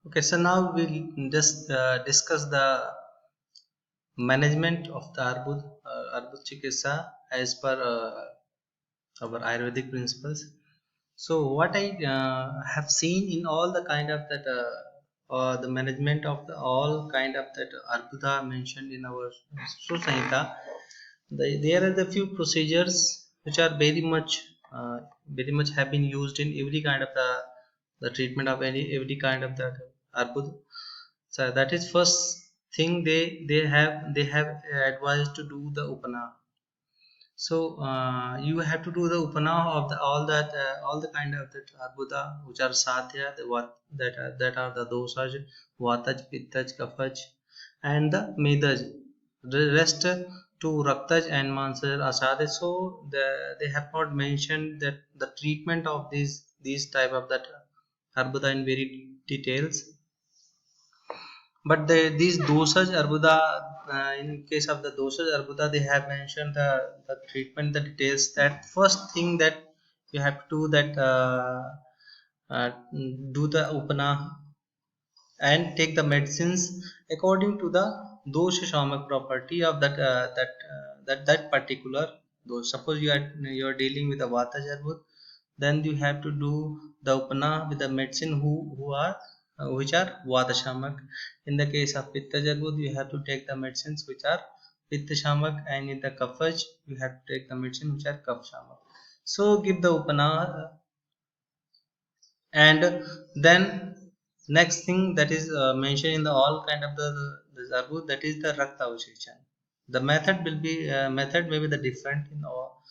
Okay, so now we'll just discuss the management of the Arbud Chikitsa as per our Ayurvedic principles. So what I have seen in all the kind of that the management of the all kind of that Arbuda mentioned in our Susanhita, there are the few procedures which are very much have been used in every kind of the treatment of every kind of the Arbud. So that is first thing they have advised to do the upana. So you have to do the upana of the all the kind of that arbuda which are sadhya, the what that are the dosaj, vataj, pittaj, kafaj, and the medaj. The rest to raktaj and mansar asadhe. So they have not mentioned that the treatment of these type of that arbuda in very details, but these dosas arbuda, in case of the dosas arbuda, they have mentioned the treatment, the details. That first thing that you have to do that uh, do the upana and take the medicines according to the dosha shamak property of that particular dose. Suppose you are dealing with a vata jarbut, then you have to do the upana with the medicine who are which are vata shamak. In the case of pitta jarbut, you have to take the medicines which are pitta shamak, and in the kafaj you have to take the medicine which are kaf shamak. So give the upana, and then next thing that is mentioned in the all kind of the zabu, that is the rakta avishechan. The method will be method may be the different in all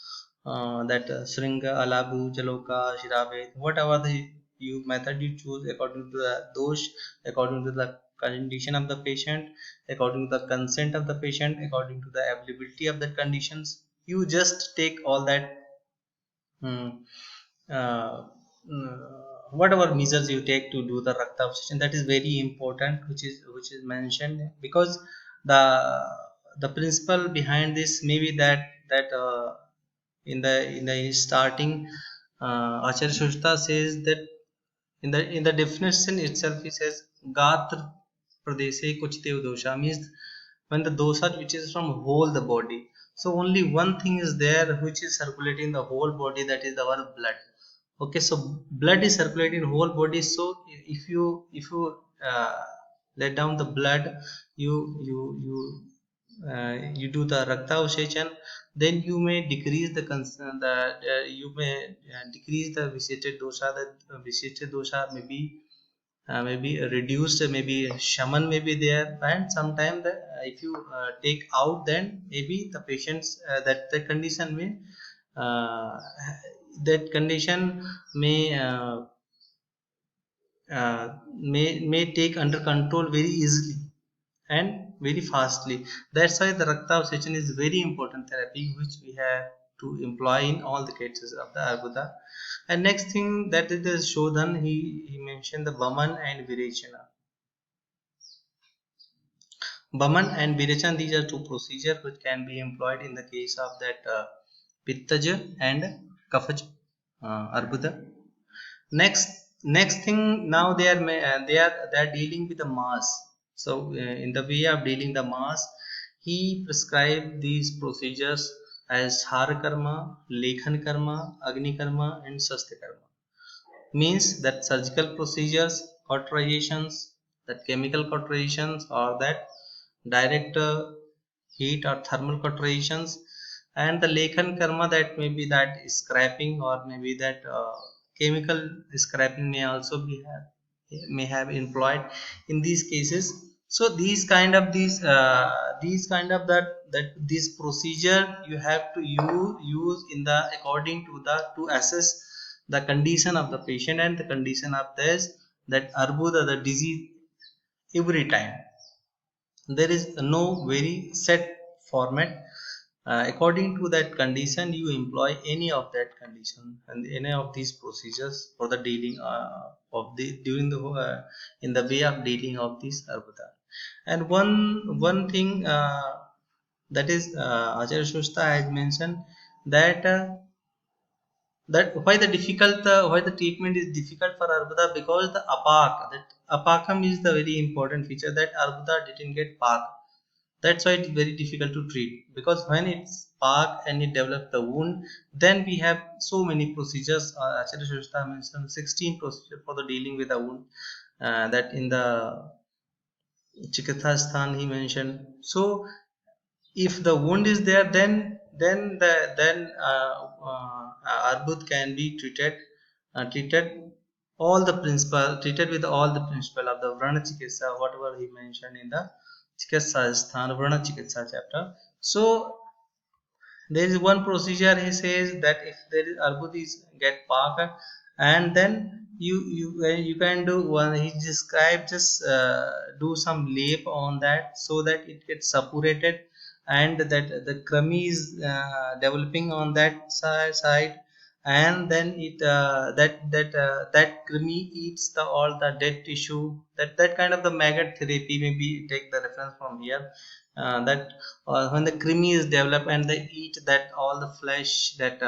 that Sringa, Alabu, Jaloka, Shirabe, whatever the you method you choose according to the dosh, according to the condition of the patient, according to the consent of the patient, according to the availability of the conditions. You just take all that, mm, uh, whatever measures you take to do the rakta absorption, that is very important, which is mentioned, because the the principle behind this may be that in the starting, Acharya Shushta says that in the definition itself he says gatra pradeshe kuchite dosha, means when the dosha which is from whole the body. So only one thing is there which is circulating the whole body, that is our blood. Okay, so blood is circulating whole body. So if you uh, let down the blood, you you do the rakta avshechan, then you may decrease the you may decrease the vesicular dosha. The vesicular dosha maybe reduced, maybe shaman may be there, and sometimes if you take out, then maybe the patients that the condition may uh, that condition may may take under control very easily and very fastly. That's why the rakta session is very important therapy which we have to employ in all the cases of the arbuda. And next thing, that is the shodhan. He mentioned the baman and virechana. Baman and virechana, these are two procedures which can be employed in the case of that pittaja and kafaj arbuda. Next thing, now they are dealing with the mass. So in the way of dealing the mass, he prescribed these procedures as har karma, lekhan karma, agni karma, and sastya karma. Means that surgical procedures, cauterizations, that chemical cauterizations, or that direct heat or thermal cauterizations, and the lekhan karma, that may be that scraping, or maybe that chemical scraping may also be have may have employed in these cases. So these kind of that this procedure you have to use in the according to the to assess the condition of the patient and the condition of this that arbuda, the disease. Every time there is no very set format. According to that condition, you employ any of that condition and any of these procedures for the dealing of the during the in the way of dealing of this arbuda. And one thing that is Acharya Shushta has mentioned that why the treatment is difficult for arbuda, because the apak, that apakam is the very important feature, that arbuda didn't get pak. That's why it's very difficult to treat, because when it's pak and it develops the wound, then we have so many procedures. Acharya Shrestha mentioned 16 procedures for the dealing with the wound, that in the Chikitsa Sthan he mentioned. So if the wound is there, then arbut can be treated all the principle, treated with all the principle of the Vrana Chikitsa, whatever he mentioned in the Chikitsa Sthan Vrana Chikitsa chapter. So there is one procedure, he says that if there is arbut is get parked, and then you can do one, he described, just do some lap on that so that it gets separated, and that the crummy is developing on that side, and then it that crummy eats the all the dead tissue, that kind of the maggot therapy, maybe take the reference from here, that when the creamy is developed and they eat that all the flesh, that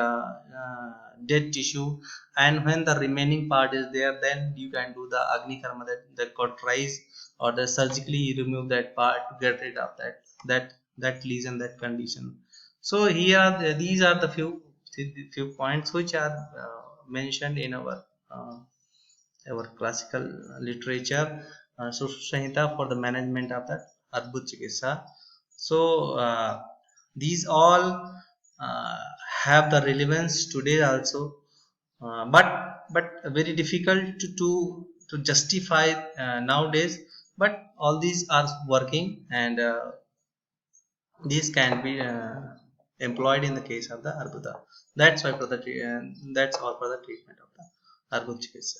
dead tissue, and when the remaining part is there, then you can do the agni karma, that cauterize or the surgically remove that part to get rid of that lesion, that condition. So here these are the few points which are mentioned in our classical literature, Sushruta Samhita, for the management of the Adbhut Chikitsa. So these all uh, have the relevance today also, but very difficult to justify nowadays. But all these are working, and these can be employed in the case of the Arbuda. That's why for the that's all for the treatment of the Arbut Chikitsa.